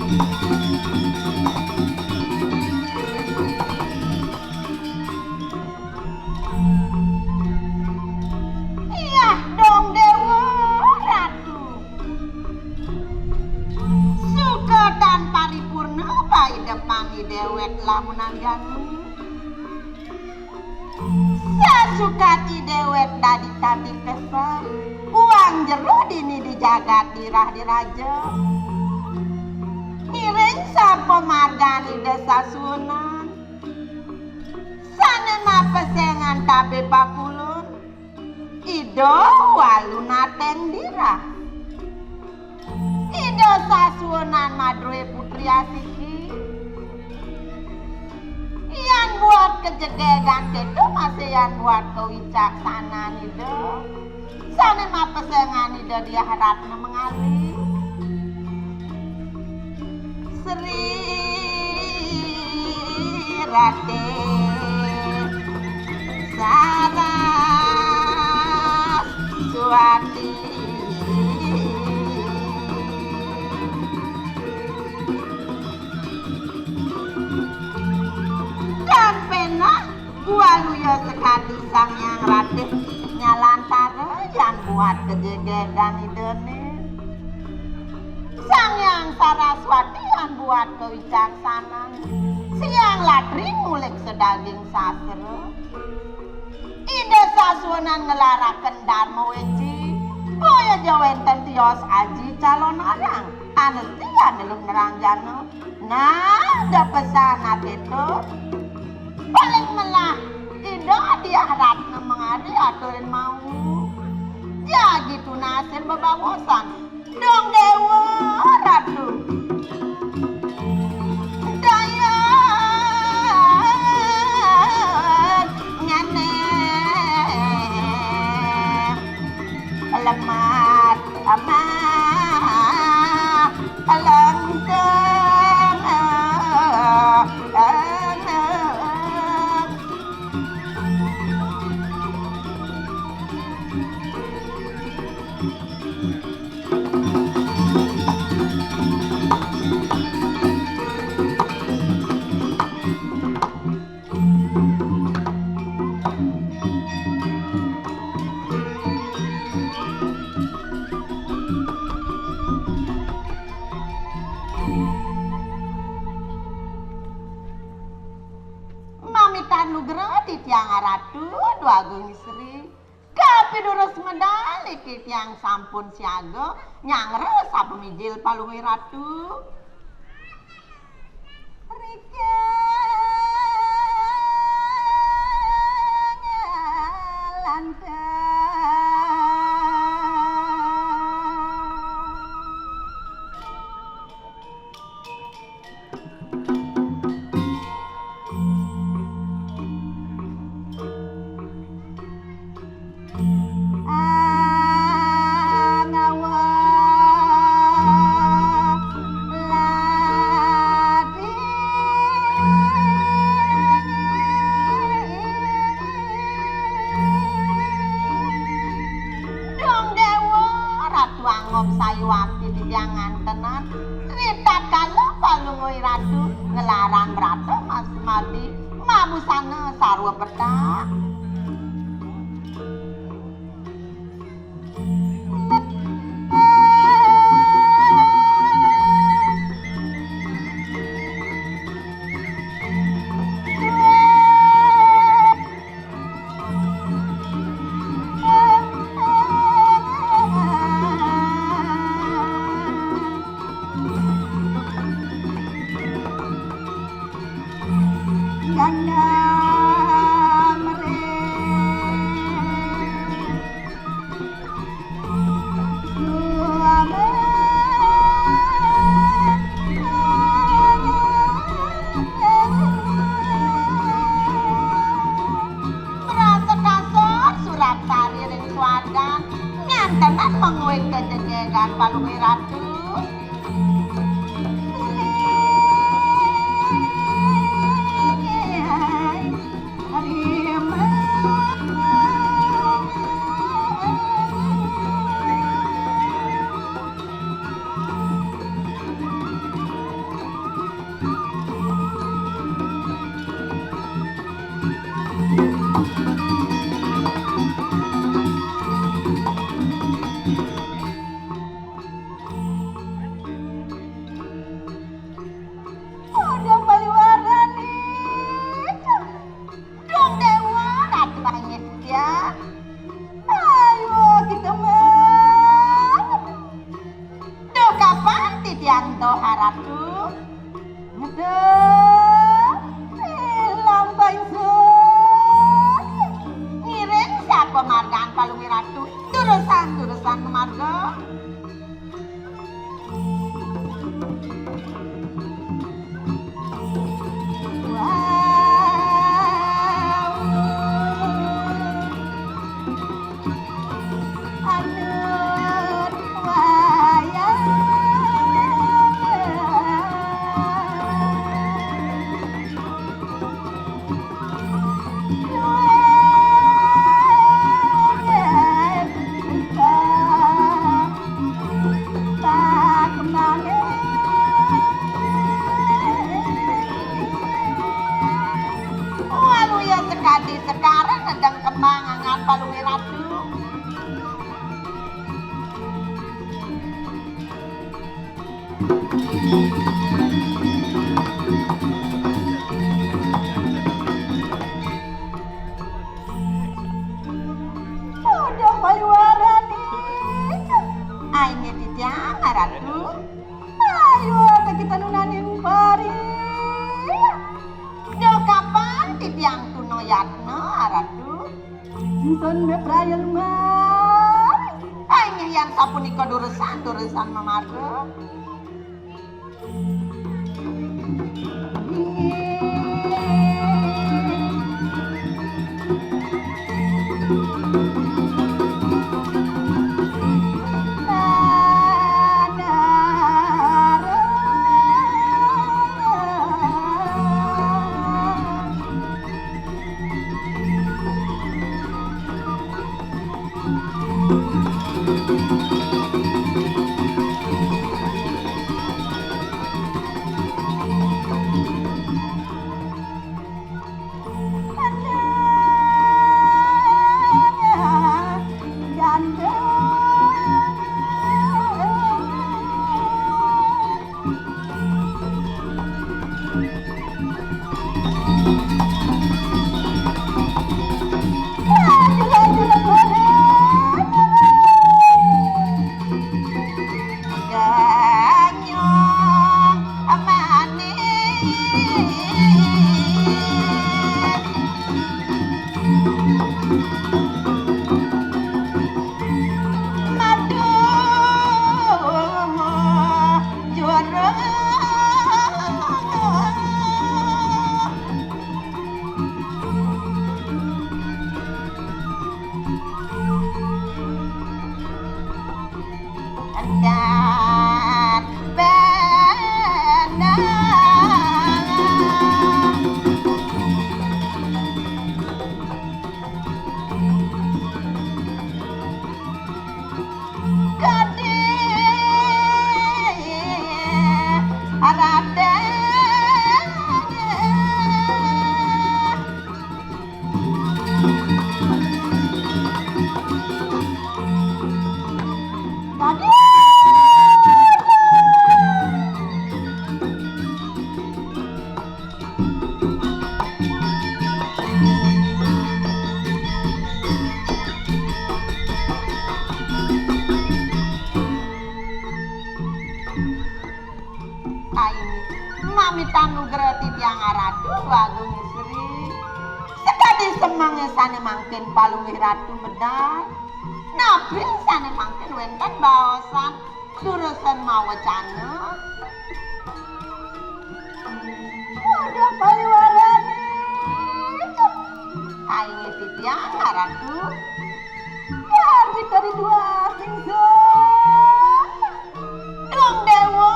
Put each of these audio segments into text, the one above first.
Iya dong Dewa Ratu. Suka dan paripurna bayi depani dewek lamunan ganu. Sasukati dewek dadi tadi kesal. Uang jero dini dijaga dirah diraja. Miring sapa margani desa sunan. Sanema pesengan tabe bakulun. Ido walu naten dirah. Ido sasunan madroe putri asiki. Yang buat kejegegan itu masih yang buat kewicaksanaan itu. Sana ma pesengan itu dia harapnya mengalih. Sri Rate Saras Suwati dan pena gua luyo sekali sang yang ratih nyalantara yang buat kejegedan idene sang yang Saraswati yang buat kewicaksanaan siang latri ngulik sedaging sastra ide sasunan ngelaraken dharma weci boya jawenten tios aji calon orang anestian nelung nerangjana nah da pesanat itu paling melah ide diharap mengadi aturin mau ya gitu nasir bebawosan dong Dewa Ratu dayan nganem lemat amah lengkeng Tiang Ratu dua agung Sri kapi durus medali tiang sampun siaga nyangre sapu mijil palungi Ratu Rika lantang Sayuwati di jangan tenan Rita kalau palungoi Ratu ngelarang Ratu Mas Madi mabusana sarwa petak Palungi Ratu duresan marga. Sekarang sedang kembangan Paluwe Ratu. Udah Paluwarani. Aingnya titiang Ratu. Ayo kita nunanin pari. Do kapan titiang tuno yatno Ratu? Son me prayal mar. Aingnya yang sapunika duresan mamarga. Tanugrah titiang Ratu Agung Sri. Sekadi semangnya sane mangken Paluwe Ratu medal. Nabi sane mangken wenten baosan duresan mawacana. Udah Paluwarani. Aing titiang Ratu. Kami dari dua singso. Dung dewa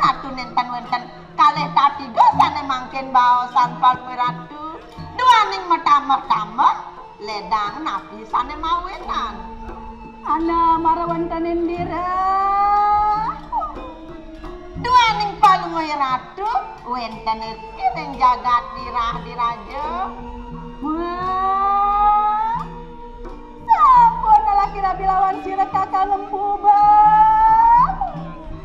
Ratu nenten wenten kalih tatiga sane mangken baosan Paluwe Ratu. Duaning metamah-tamah ledang nabi sane mawenan. Ana marawan kanendira. Duaning Paluwe Ratu wenten ing jagat diraja. Wah. Sampun laki rabi lawan sira kakak lembubang.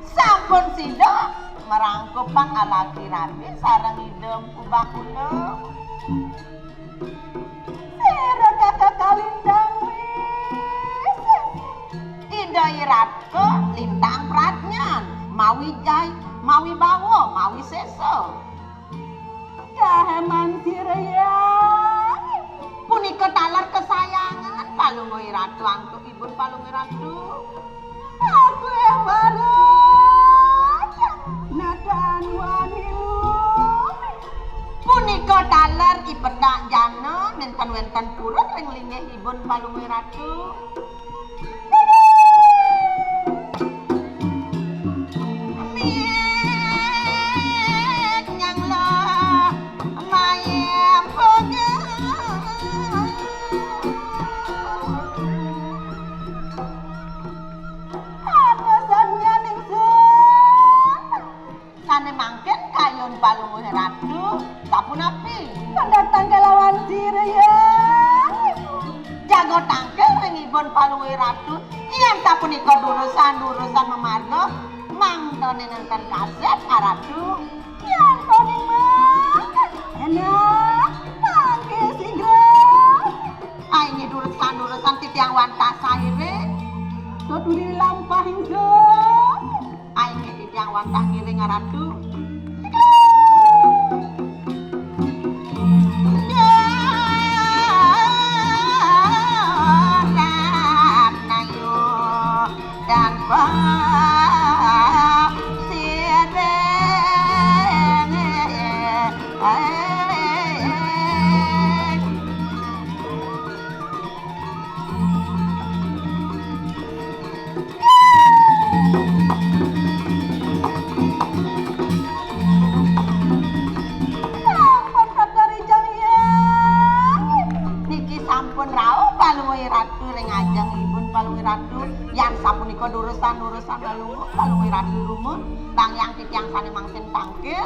Sampun sida merangkupan alaki rabi sareng idem kubah-kubah. Sira kakak kalindang wis. Ida iratke lintang pratnyan mawi jai mawi bawa mawi seso. Kaheman sira ya. Punika talar kesayangan Paluwe Ratu angku ibun palungi ratu. Aku yang bareng nadan wanilumi. Punika taler ipedak jana nenten wenten purun ring linggih ibun palungi ratu. Miek nyang lo mayem poge. Alasannya ningsun Sane mangken kayun palungi ratu sapunapi. pendatang kelawan sirian. Jago tangkel ring ibun palungi ratu. Yen sapunika durusan memarga mangtone nenten kaset aratu. Yang paling makan enak pakai sigrang. Aini durusan titiang wanta saire. Tuturi lampah hingga Aini titiang wanta ngiring aratu. Dan sampun kakari jangyan. niki sampun rauh palungi ratu ring ajeng ibun palungi ratu. Yang sapunika durusan lalu palungi ratu rumun. Bang yang titiang sane mangkin tangkil.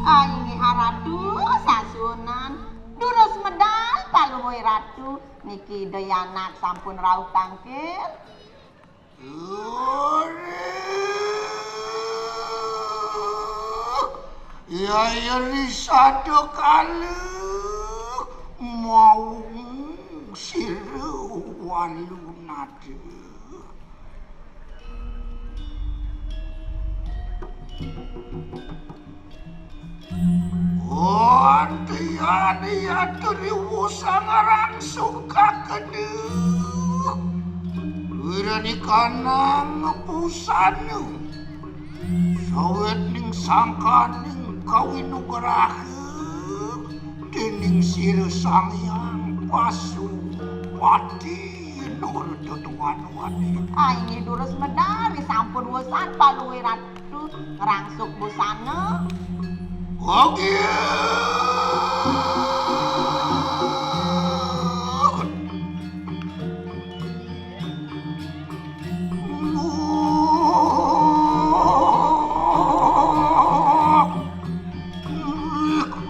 Aini aratu sasunan durus medal palungi ratu niki dayanak sampun rauh tangkil. Ya risado kali mau siru walunade. Antiani aturi wusangarang suka kedua. Wirani kanang pusanu. Sawet ning sangkaning kawinugraha dening sira sangyang pasu pati nur tutuan-wani. Aini durus medal sampun wusan palungi ratu ngerangsuk busana. Oke.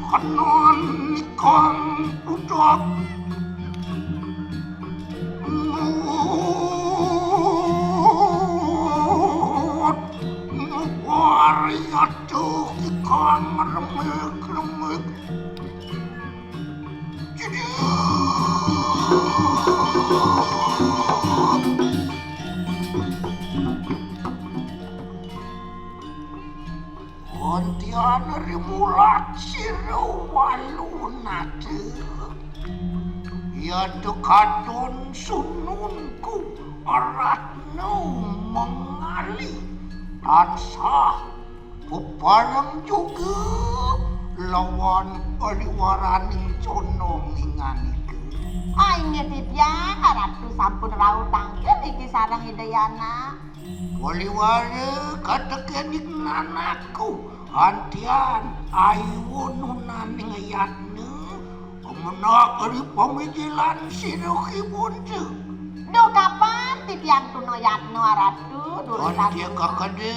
Kanon nikang budak. Variato ikang remek-remek. Jadi Ontiana rimulat siro walunate. Ya dekadon sununku aratno mengali. Tansah peparang juga lawan aliwaraning condong inganiku. Aini titiang ratu sampun rauh tangkil niki sareng idayana. Waliwara katekenik nanaku antian ayununan ngayatne menak dari pemikiran sinuki buntu. Do kapan titiang tuno yatno ratu durusan Antia kakadu